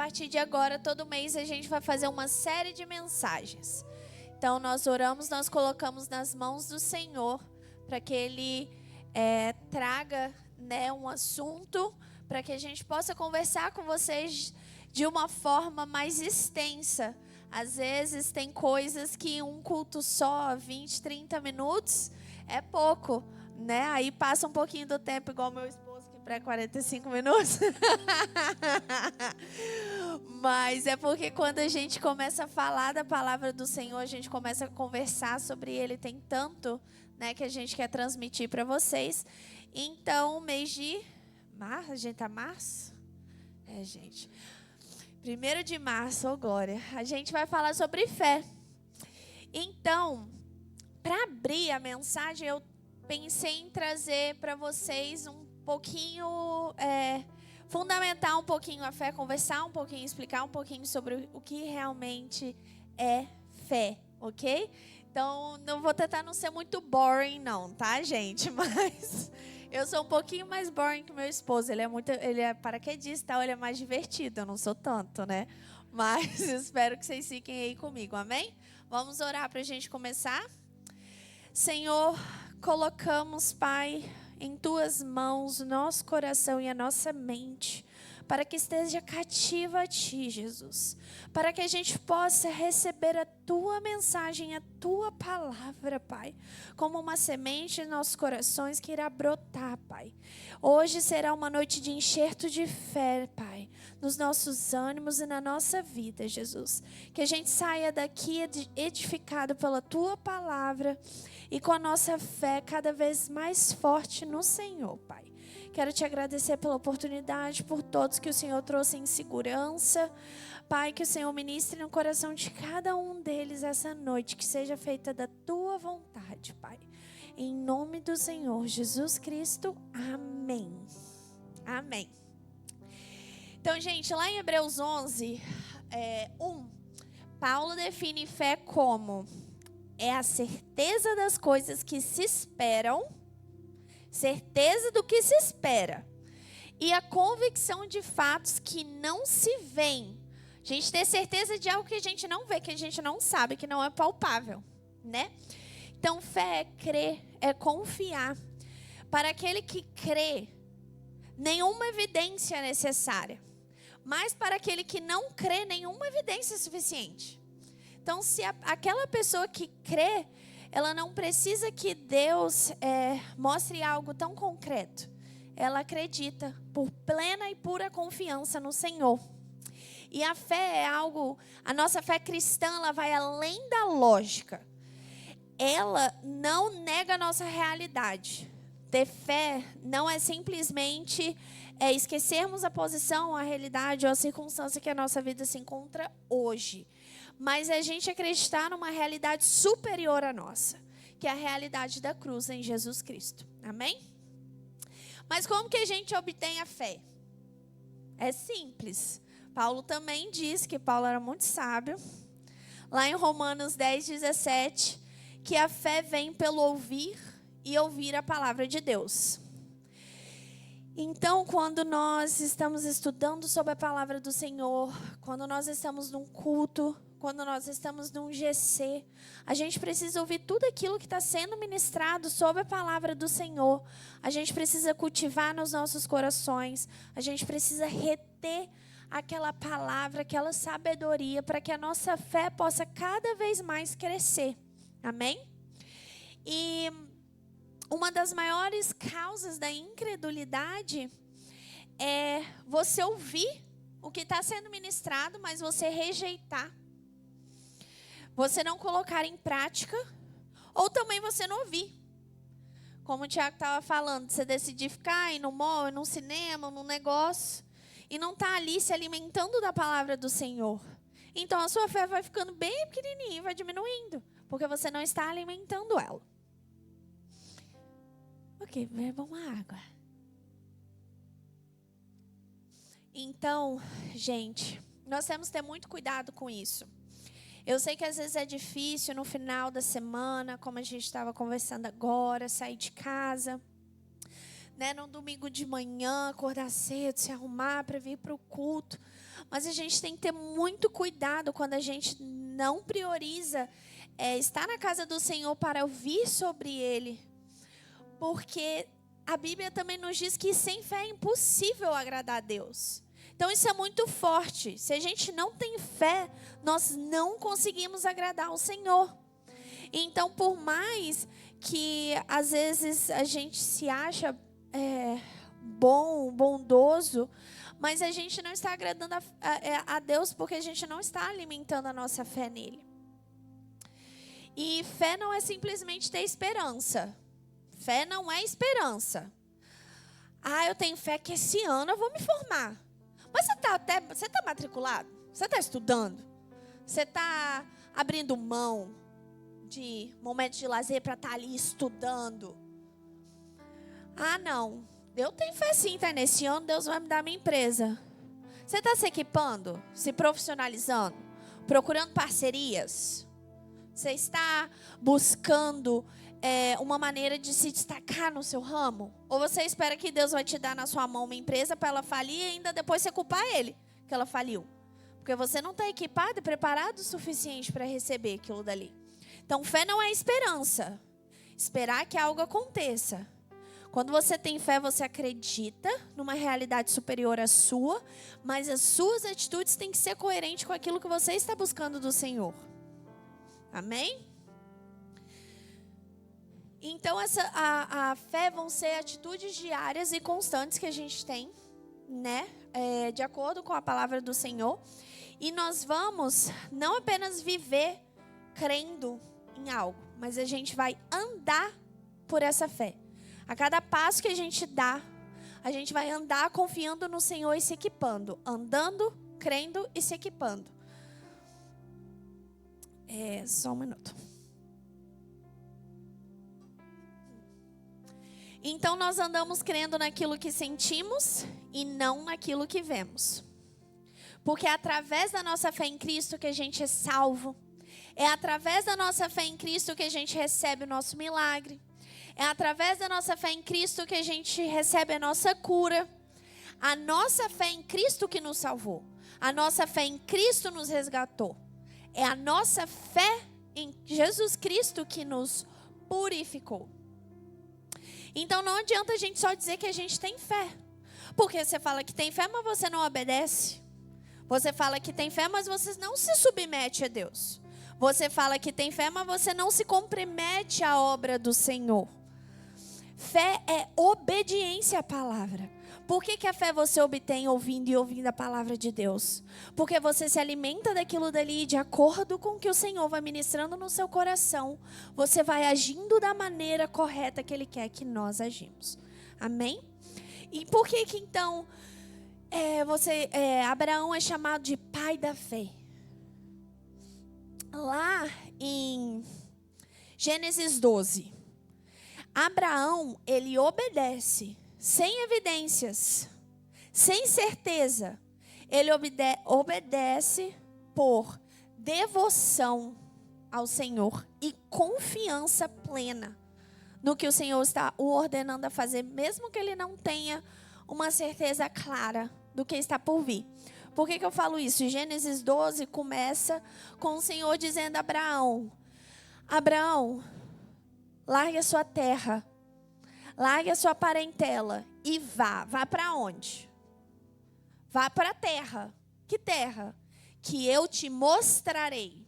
partir de agora, todo mês, a gente vai fazer uma série de mensagens. Então, nós oramos, nós colocamos nas mãos do Senhor para que Ele traga, né, um assunto para que a gente possa conversar com vocês de uma forma mais extensa. Às vezes, tem coisas que um culto só, 20, 30 minutos, é pouco, né? Aí passa um pouquinho do tempo, igual meu esposo, que para 45 minutos. Mas é porque quando a gente começa a falar da palavra do Senhor, a gente começa a conversar sobre Ele, tem tanto, né, que a gente quer transmitir para vocês. Então, mês de março, a gente tá março? Gente. 1º de março, oh glória, a gente vai falar sobre fé. Então, para abrir a mensagem, eu pensei em trazer para vocês um pouquinho, fundamentar um pouquinho a fé, conversar um pouquinho, explicar um pouquinho sobre o que realmente é fé, ok? Então, não vou tentar não ser muito boring não, tá, gente? Mas eu sou um pouquinho mais boring que meu esposo. Ele é paraquedista, ele é mais divertido. Eu não sou tanto, né? Mas espero que vocês fiquem aí comigo, amém? Vamos orar para a gente começar? Senhor, colocamos, Pai, em Tuas mãos o nosso coração e a nossa mente, para que esteja cativa a Ti, Jesus. Para que a gente possa receber a Tua mensagem, a Tua palavra, Pai, como uma semente em nossos corações que irá brotar, Pai. Hoje será uma noite de enxerto de fé, Pai, nos nossos ânimos e na nossa vida, Jesus. Que a gente saia daqui edificado pela Tua palavra e com a nossa fé cada vez mais forte no Senhor, Pai. Quero te agradecer pela oportunidade, por todos que o Senhor trouxe em segurança. Pai, que o Senhor ministre no coração de cada um deles essa noite, que seja feita da Tua vontade, Pai. Em nome do Senhor Jesus Cristo, amém. Amém. Então, gente, lá em Hebreus 11, 1, Paulo define fé como a certeza das coisas que se esperam, certeza do que se espera, e a convicção de fatos que não se veem. A gente ter certeza de algo que a gente não vê, que a gente não sabe, que não é palpável, né? Então, fé é crer, é confiar. Para aquele que crê, nenhuma evidência é necessária. Mas para aquele que não crê, nenhuma evidência é suficiente. Então, se aquela pessoa que crê, ela não precisa que Deus mostre algo tão concreto. Ela acredita por plena e pura confiança no Senhor. E a fé é algo, a nossa fé cristã, ela vai além da lógica. Ela não nega a nossa realidade. Ter fé não é simplesmente esquecermos a posição, a realidade ou a circunstância que a nossa vida se encontra hoje. Mas é a gente acreditar numa realidade superior à nossa, que é a realidade da cruz em Jesus Cristo. Amém? Mas como que a gente obtém a fé? É simples. Paulo também diz que Paulo era muito sábio. Lá em Romanos 10:17, que a fé vem pelo ouvir e ouvir a palavra de Deus. Então, quando nós estamos estudando sobre a palavra do Senhor, quando nós estamos num culto, quando nós estamos num GC, a gente precisa ouvir tudo aquilo que está sendo ministrado sobre a palavra do Senhor. A gente precisa cultivar nos nossos corações. A gente precisa reter aquela palavra, aquela sabedoria, para que a nossa fé possa cada vez mais crescer. Amém? E uma das maiores causas da incredulidade é você ouvir o que está sendo ministrado, mas você rejeitar. Você não colocar em prática, ou também você não ouvir. Como o Tiago estava falando, você decidir ficar ir no mall, ir num cinema, num negócio, e não estar ali se alimentando da palavra do Senhor. Então a sua fé vai ficando bem pequenininha, vai diminuindo, porque você não está alimentando ela. Ok, beba uma água. Então, gente, nós temos que ter muito cuidado com isso. Eu sei que às vezes é difícil no final da semana, como a gente estava conversando agora, sair de casa, né, no domingo de manhã, acordar cedo, se arrumar para vir para o culto. Mas a gente tem que ter muito cuidado quando a gente não prioriza estar na casa do Senhor para ouvir sobre Ele. Porque a Bíblia também nos diz que sem fé é impossível agradar a Deus. Então isso é muito forte. Se a gente não tem fé, nós não conseguimos agradar ao Senhor. Então, por mais que às vezes a gente se acha bondoso, mas a gente não está agradando a Deus porque a gente não está alimentando a nossa fé nele. E fé não é simplesmente ter esperança. Fé não é esperança. Eu tenho fé que esse ano eu vou me formar. Mas você está matriculado? Você está estudando? Você está abrindo mão de momentos de lazer para estar ali estudando? Não. Eu tenho fé sim, tá? Nesse ano Deus vai me dar minha empresa. Você está se equipando? Se profissionalizando? Procurando parcerias? Você está buscando uma maneira de se destacar no seu ramo? Ou você espera que Deus vai te dar na sua mão uma empresa para ela falir e ainda depois você culpar ele que ela faliu? Porque você não está equipado e preparado o suficiente para receber aquilo dali. Então, fé não é esperança. Esperar que algo aconteça. Quando você tem fé, você acredita numa realidade superior à sua, mas as suas atitudes têm que ser coerentes com aquilo que você está buscando do Senhor. Amém? Então, a fé vão ser atitudes diárias e constantes que a gente tem, né? De acordo com a palavra do Senhor. E nós vamos não apenas viver crendo em algo, mas a gente vai andar por essa fé. A cada passo que a gente dá, a gente vai andar confiando no Senhor e se equipando. Andando, crendo e se equipando. Só um minuto. Então nós andamos crendo naquilo que sentimos e não naquilo que vemos. Porque é através da nossa fé em Cristo que a gente é salvo. É através da nossa fé em Cristo que a gente recebe o nosso milagre. É através da nossa fé em Cristo que a gente recebe a nossa cura. A nossa fé em Cristo que nos salvou. A nossa fé em Cristo nos resgatou. É a nossa fé em Jesus Cristo que nos purificou. Então não adianta a gente só dizer que a gente tem fé. Porque você fala que tem fé, mas você não obedece. Você fala que tem fé, mas você não se submete a Deus. Você fala que tem fé, mas você não se compromete à obra do Senhor. Fé é obediência à palavra. Por que a fé você obtém ouvindo e ouvindo a palavra de Deus? Porque você se alimenta daquilo dali de acordo com o que o Senhor vai ministrando no seu coração. Você vai agindo da maneira correta que Ele quer que nós agimos. Amém? E por que então Abraão é chamado de pai da fé? Lá em Gênesis 12, Abraão, ele obedece, sem evidências, sem certeza. Ele obedece por devoção ao Senhor e confiança plena no que o Senhor está o ordenando a fazer, mesmo que ele não tenha uma certeza clara do que está por vir. Por que eu falo isso? Gênesis 12 começa com o Senhor dizendo a Abraão: Abraão, largue a sua terra, largue a sua parentela e vá. Vá para onde? Vá para a terra. Que terra? Que eu te mostrarei.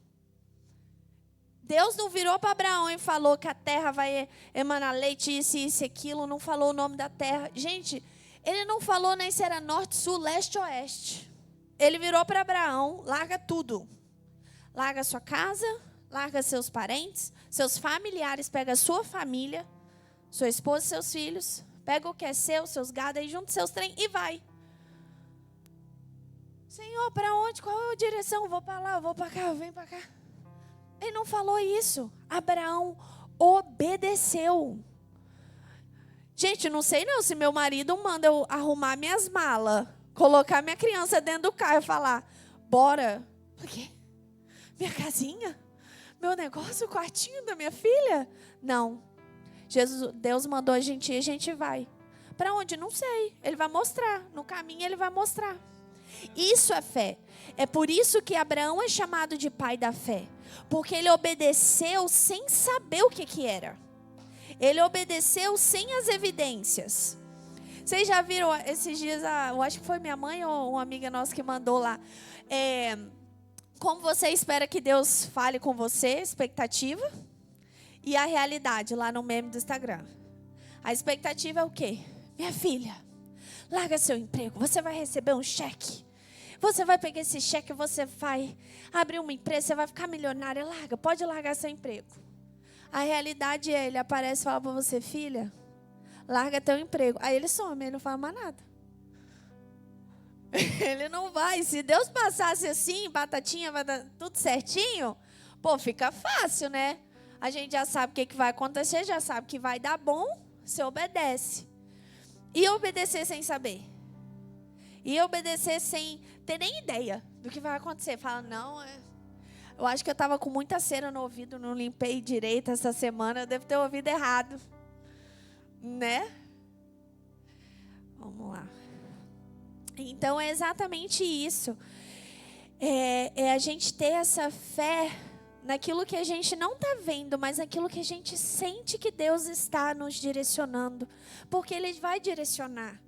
Deus não virou para Abraão e falou que a terra vai emanar leite, isso, isso, aquilo. Não falou o nome da terra. Gente, ele não falou nem se era norte, sul, leste ou oeste. Ele virou para Abraão: larga tudo. Larga sua casa, larga seus parentes, seus familiares, pega a sua família, sua esposa e seus filhos, pega o que é seu, seus gado, aí junta seus trem e vai. Senhor, para onde? Qual é a direção? Vou para lá, vou para cá, vem para cá. Ele não falou isso. Abraão obedeceu. Gente, não sei não se meu marido manda eu arrumar minhas malas, colocar minha criança dentro do carro e falar: bora. O quê? Minha casinha? Meu negócio? O quartinho da minha filha? Não. Deus mandou a gente ir, a gente vai. Para onde? Não sei. Ele vai mostrar. No caminho ele vai mostrar. Isso é fé. É por isso que Abraão é chamado de pai da fé. Porque ele obedeceu sem saber o que era. Ele obedeceu sem as evidências. Vocês já viram esses dias, eu acho que foi minha mãe ou uma amiga nossa que mandou lá. Como você espera que Deus fale com você, expectativa, e a realidade lá no meme do Instagram. A expectativa é o quê? Minha filha, larga seu emprego, você vai receber um cheque. Você vai pegar esse cheque, você vai abrir uma empresa, você vai ficar milionária. Larga, pode largar seu emprego. A realidade é, ele aparece e fala para você, filha, larga teu emprego. Aí ele some, ele não fala mais nada. Ele não vai. Se Deus passasse assim, batatinha, vai dar tudo certinho, pô, fica fácil, né? A gente já sabe o que vai acontecer, já sabe que vai dar bom, você obedece. E obedecer sem saber. E obedecer sem ter nem ideia do que vai acontecer. Fala, não, eu acho que eu estava com muita cera no ouvido, não limpei direito essa semana, eu devo ter ouvido errado. Né? Vamos lá. Então, é exatamente isso. É a gente ter essa fé naquilo que a gente não está vendo, mas naquilo que a gente sente que Deus está nos direcionando. Porque Ele vai direcionar.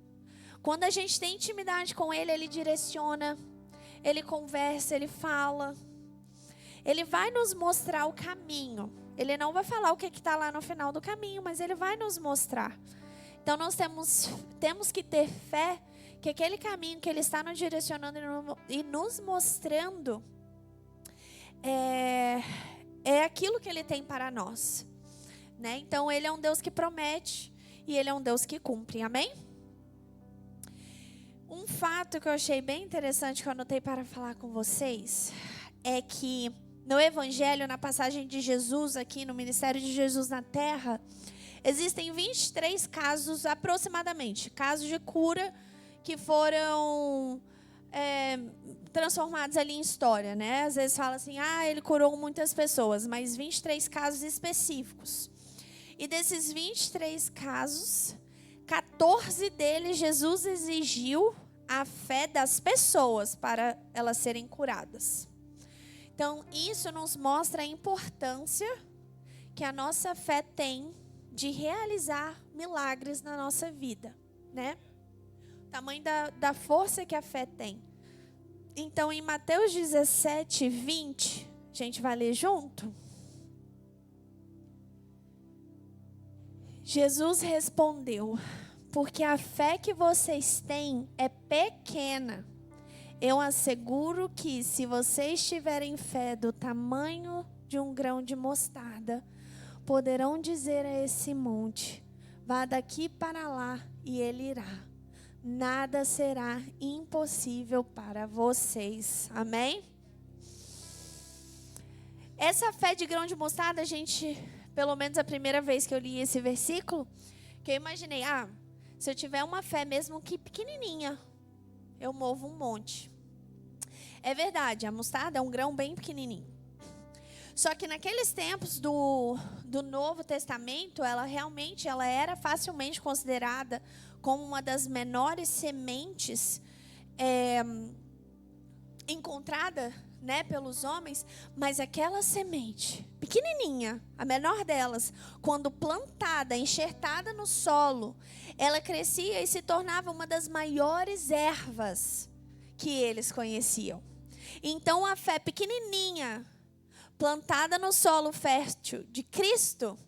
Quando a gente tem intimidade com Ele, Ele direciona, Ele conversa, Ele fala. Ele vai nos mostrar o caminho. Ele não vai falar o que está lá no final do caminho, mas Ele vai nos mostrar. Então, nós temos que ter fé que aquele caminho que Ele está nos direcionando e nos mostrando é aquilo que Ele tem para nós. Né? Então, Ele é um Deus que promete e Ele é um Deus que cumpre. Amém? Um fato que eu achei bem interessante, que eu anotei para falar com vocês, é que no Evangelho, na passagem de Jesus aqui, no ministério de Jesus na Terra, existem 23 casos aproximadamente, casos de cura que foram transformados ali em história, né? Às vezes fala assim, ele curou muitas pessoas, mas 23 casos específicos. E desses 23 casos, 14 deles Jesus exigiu a fé das pessoas para elas serem curadas. Então, isso nos mostra a importância que a nossa fé tem de realizar milagres na nossa vida, né? O tamanho da força que a fé tem. Então, em Mateus 17, 20, a gente vai ler junto? Jesus respondeu, porque a fé que vocês têm é pequena. Eu asseguro que se vocês tiverem fé do tamanho de um grão de mostarda, poderão dizer a esse monte, vá daqui para lá e ele irá. Nada será impossível para vocês. Amém? Essa fé de grão de mostarda, pelo menos a primeira vez que eu li esse versículo, que eu imaginei, se eu tiver uma fé mesmo que pequenininha, eu movo um monte. É verdade, a mostarda é um grão bem pequenininho. Só que naqueles tempos do Novo Testamento, ela era facilmente considerada como uma das menores sementes encontrada, né, pelos homens. Mas aquela semente, pequenininha, a menor delas, quando plantada, enxertada no solo, ela crescia e se tornava uma das maiores ervas que eles conheciam. Então, a fé pequenininha, plantada no solo fértil de Cristo,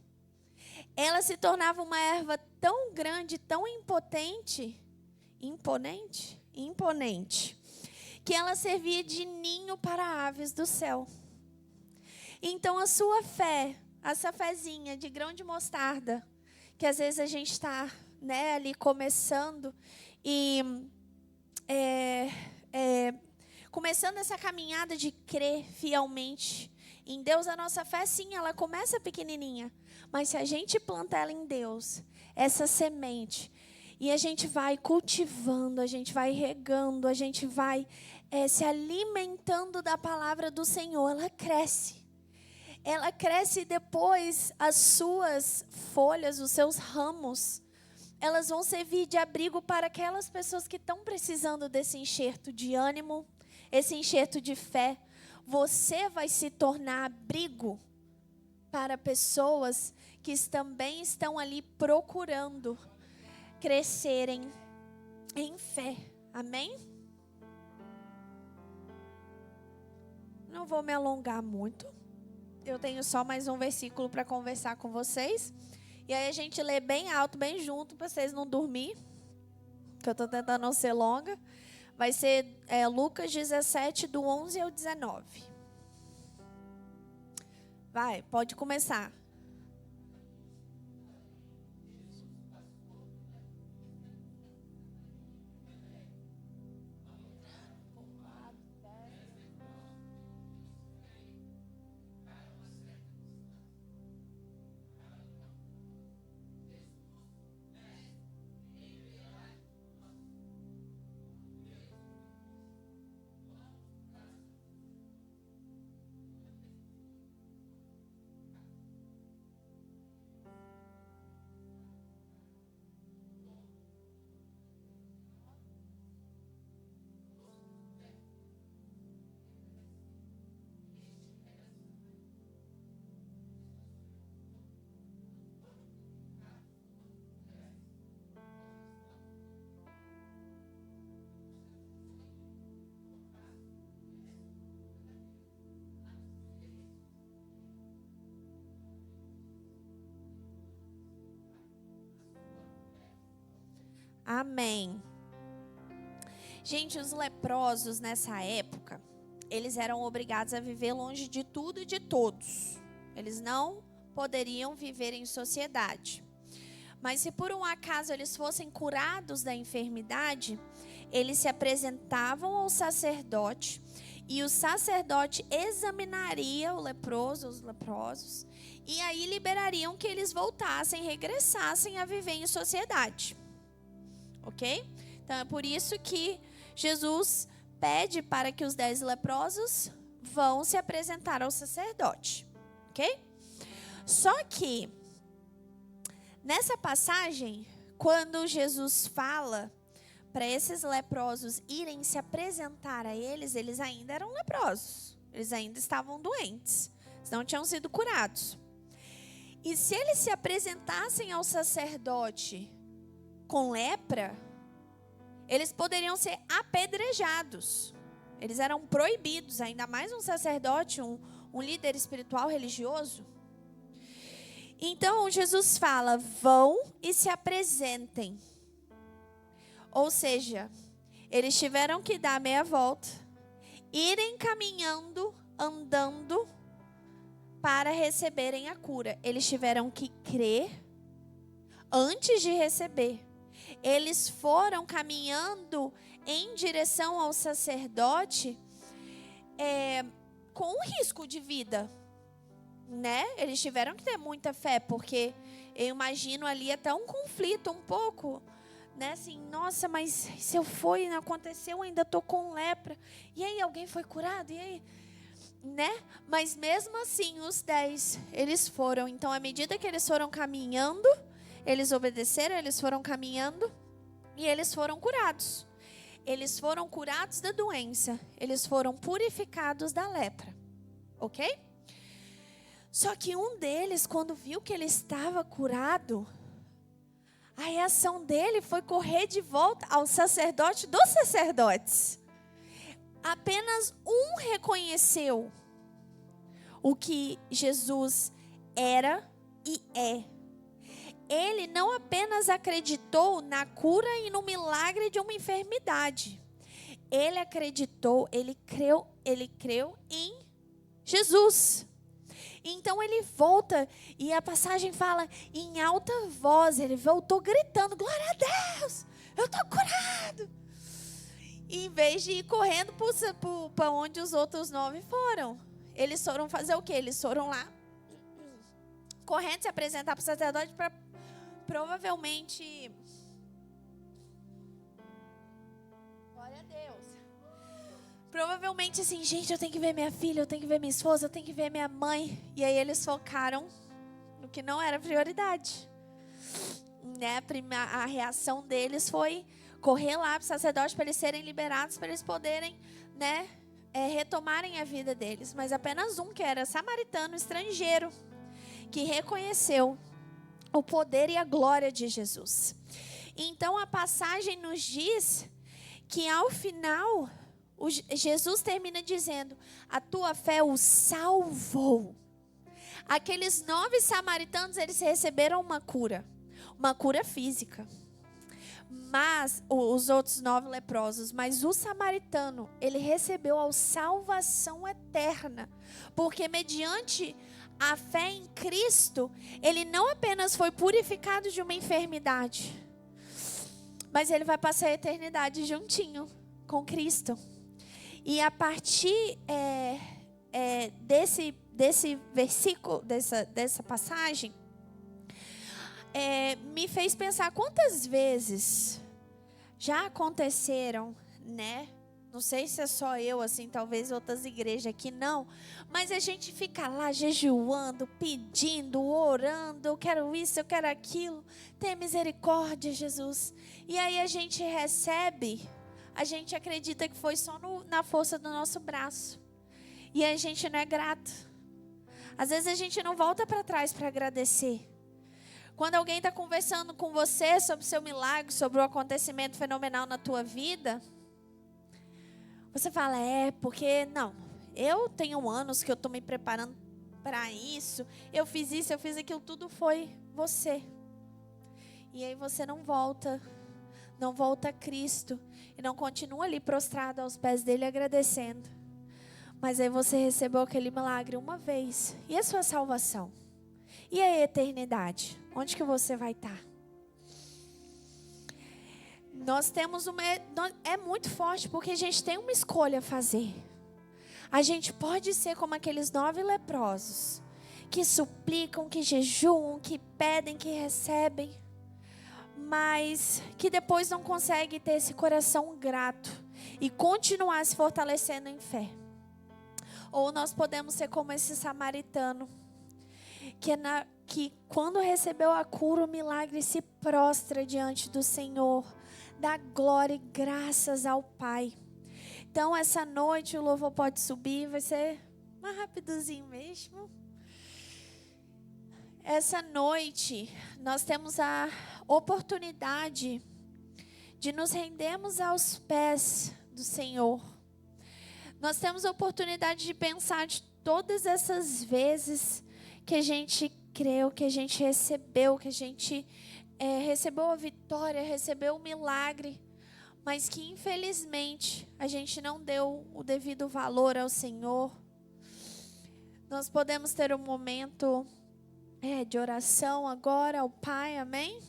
ela se tornava uma erva tão grande, tão imponente, que ela servia de ninho para aves do céu. Então, a sua fé, essa fezinha de grão de mostarda, que às vezes a gente está, né, ali começando e começando essa caminhada de crer fielmente em Deus, a nossa fé, sim, ela começa pequenininha. Mas se a gente planta ela em Deus, essa semente, e a gente vai cultivando, a gente vai regando, a gente vai se alimentando da palavra do Senhor, ela cresce. Ela cresce e depois as suas folhas, os seus ramos, elas vão servir de abrigo para aquelas pessoas que estão precisando desse enxerto de ânimo, esse enxerto de fé. Você vai se tornar abrigo para pessoas que também estão ali procurando crescerem em fé. Amém? Não vou me alongar muito. Eu tenho só mais um versículo para conversar com vocês. E aí a gente lê bem alto, bem junto, para vocês não dormir. Que eu estou tentando não ser longa. Vai ser Lucas 17, do 11 ao 19. Vai, pode começar. Amém. Gente, os leprosos nessa época, eles eram obrigados a viver longe de tudo e de todos. Eles não poderiam viver em sociedade. Mas se por um acaso eles fossem curados da enfermidade, eles se apresentavam ao sacerdote e o sacerdote examinaria os leprosos, e aí liberariam que eles voltassem, regressassem a viver em sociedade. Ok? Então é por isso que Jesus pede para que os 10 leprosos vão se apresentar ao sacerdote. Ok? Só que, nessa passagem, quando Jesus fala para esses leprosos irem se apresentar a eles, eles ainda eram leprosos. Eles ainda estavam doentes. Eles não tinham sido curados. E se eles se apresentassem ao sacerdote com lepra, eles poderiam ser apedrejados. Eles eram proibidos, ainda mais um sacerdote, um líder espiritual religioso. Então Jesus fala, vão e se apresentem. Ou seja, eles tiveram que dar meia volta, irem caminhando, andando, para receberem a cura. Eles tiveram que crer antes de receber. Eles foram caminhando em direção ao sacerdote com um risco de vida, né? Eles tiveram que ter muita fé, porque eu imagino ali até um conflito um pouco, né? Assim, nossa, mas se eu for e não aconteceu, eu ainda estou com lepra. E aí, alguém foi curado? E aí, né? Mas mesmo assim, os 10, eles foram. Então, à medida que eles foram caminhando, eles obedeceram, eles foram caminhando e eles foram curados. Eles foram curados da doença. Eles foram purificados da lepra. Ok? Só que um deles, quando viu que ele estava curado, a reação dele foi correr de volta ao sacerdote dos sacerdotes. Apenas um reconheceu o que Jesus era e é. Ele não apenas acreditou na cura e no milagre de uma enfermidade. Ele acreditou, ele creu em Jesus. Então ele volta e a passagem fala em alta voz, ele voltou gritando, glória a Deus, eu estou curado. E em vez de ir correndo para onde os outros 9 foram, eles foram fazer o quê? Eles foram lá, correndo, se apresentar para o sacerdote para provavelmente... Glória a Deus. Provavelmente assim, gente, eu tenho que ver minha filha, eu tenho que ver minha esposa, eu tenho que ver minha mãe. E aí eles focaram no que não era prioridade, né, a reação deles foi correr lá para o sacerdote para eles serem liberados, para eles poderem, né, retomarem a vida deles. Mas apenas um, que era samaritano, estrangeiro, que reconheceu o poder e a glória de Jesus. Então a passagem nos diz que ao final Jesus termina dizendo: a tua fé o salvou. Aqueles 9 samaritanos, eles receberam uma cura física. Mas os outros 9 leprosos, mas o samaritano, ele recebeu a salvação eterna, porque mediante a fé em Cristo, ele não apenas foi purificado de uma enfermidade, mas ele vai passar a eternidade juntinho com Cristo. E a partir desse versículo, dessa passagem, me fez pensar quantas vezes já aconteceram, né? Não sei se é só eu, assim, talvez outras igrejas aqui não, mas a gente fica lá jejuando, pedindo, orando, eu quero isso, eu quero aquilo, tenha misericórdia, Jesus. E aí a gente recebe, a gente acredita que foi só na força do nosso braço, e a gente não é grato. Às vezes a gente não volta para trás para agradecer. Quando alguém está conversando com você sobre o seu milagre, sobre o acontecimento fenomenal na tua vida, você fala, porque não, eu tenho anos que eu estou me preparando para isso, eu fiz isso, eu fiz aquilo, tudo foi você. E aí você não volta a Cristo, e não continua ali prostrado aos pés dele agradecendo. Mas aí você recebeu aquele milagre uma vez, e a sua salvação? E a eternidade? Onde que você vai estar? Nós temos é muito forte, porque a gente tem uma escolha a fazer. A gente pode ser como aqueles 9 leprosos, que suplicam, que jejuam, que pedem, que recebem, mas que depois não conseguem ter esse coração grato e continuar se fortalecendo em fé. Ou nós podemos ser como esse samaritano, que quando recebeu a cura, o milagre, se prostra diante do Senhor, dá glória e graças ao Pai. Então essa noite o louvor pode subir, vai ser mais rapidozinho mesmo. Essa noite nós temos a oportunidade de nos rendermos aos pés do Senhor. Nós temos a oportunidade de pensar de todas essas vezes que a gente creu, que a gente recebeu, que a gente recebeu a vitória, recebeu o milagre, mas que infelizmente a gente não deu o devido valor ao Senhor. Nós podemos ter um momento de oração agora ao Pai, amém?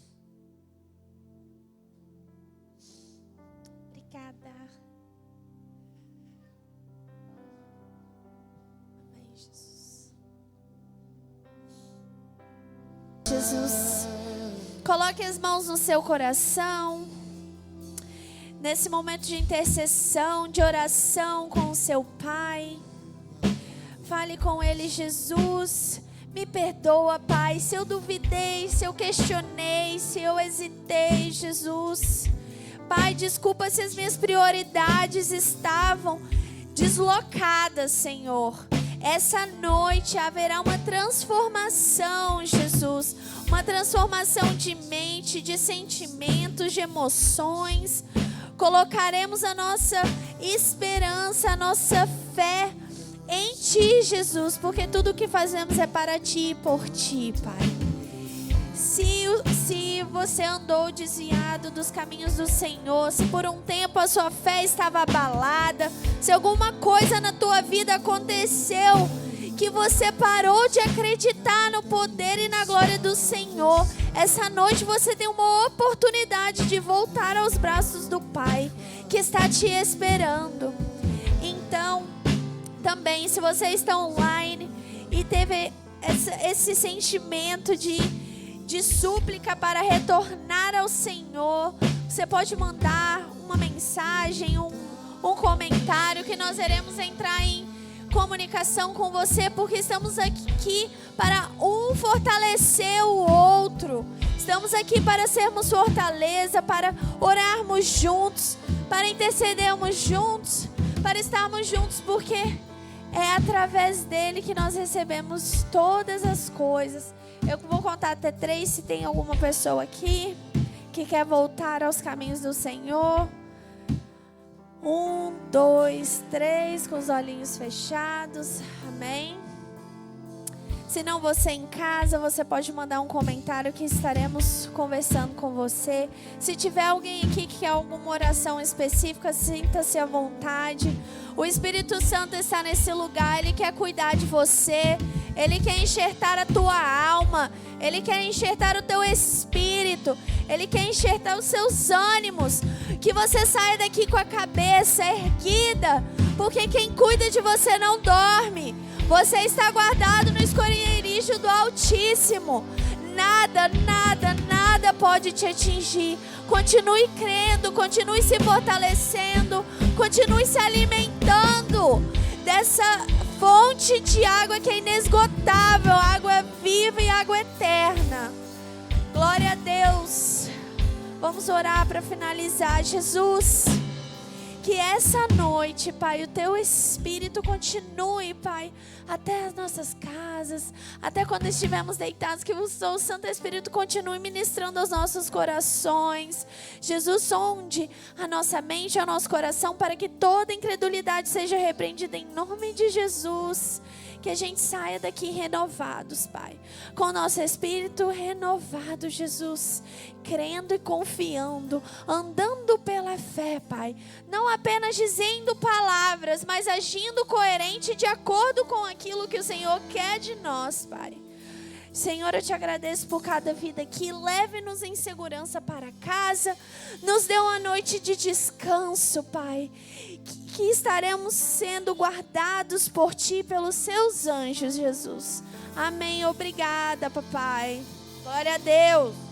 Obrigada. Amém, Jesus. Jesus, coloque as mãos no seu coração. Nesse momento de intercessão, de oração com o seu Pai. Fale com Ele: Jesus, me perdoa, Pai, se eu duvidei, se eu questionei, se eu hesitei, Jesus. Pai, desculpa se as minhas prioridades estavam deslocadas, Senhor. Essa noite haverá uma transformação, Jesus. Uma transformação de mente, de sentimentos, de emoções. Colocaremos a nossa esperança, a nossa fé em Ti, Jesus, porque tudo o que fazemos é para Ti e por Ti, Pai. Se você andou desviado dos caminhos do Senhor, se por um tempo a sua fé estava abalada, se alguma coisa na tua vida aconteceu, que você parou de acreditar no poder e na glória do Senhor, essa noite você tem uma oportunidade de voltar aos braços do Pai, que está te esperando. Então, também, se você está online e teve esse sentimento de súplica para retornar ao Senhor, você pode mandar uma mensagem, um comentário, que nós iremos entrar em comunicação com você, porque estamos aqui para um fortalecer o outro. Estamos aqui para sermos fortaleza, para orarmos juntos, para intercedermos juntos, para estarmos juntos, porque é através dele que nós recebemos todas as coisas. Eu vou contar até 3 se tem alguma pessoa aqui que quer voltar aos caminhos do Senhor. 1, 2, 3, com os olhinhos fechados. Amém. Se não, você em casa, você pode mandar um comentário que estaremos conversando com você. Se tiver alguém aqui que quer alguma oração específica, sinta-se à vontade. O Espírito Santo está nesse lugar, Ele quer cuidar de você. Ele quer enxertar a tua alma. Ele quer enxertar o teu espírito. Ele quer enxertar os seus ânimos. Que você saia daqui com a cabeça erguida. Porque quem cuida de você não dorme. Você está guardado no esconderijo do Altíssimo. Nada, nada, nada pode te atingir. Continue crendo, continue se fortalecendo, continue se alimentando dessa fonte de água que é inesgotável, água viva e água eterna. Glória a Deus. Vamos orar para finalizar. Jesus, que essa noite, Pai, o Teu Espírito continue, Pai, até as nossas casas, até quando estivermos deitados, que o Seu Santo Espírito continue ministrando aos nossos corações. Jesus, sonde a nossa mente, o nosso coração, para que toda incredulidade seja repreendida em nome de Jesus. Que a gente saia daqui renovados, Pai, com o nosso espírito renovado, Jesus, crendo e confiando, andando pela fé, Pai, não apenas dizendo palavras, mas agindo coerente de acordo com aquilo que o Senhor quer de nós, Pai. Senhor, eu te agradeço por cada vida aqui. Leve-nos em segurança para casa. Nos dê uma noite de descanso, Pai. Que estaremos sendo guardados por Ti, pelos Seus anjos, Jesus. Amém. Obrigada, Papai. Glória a Deus.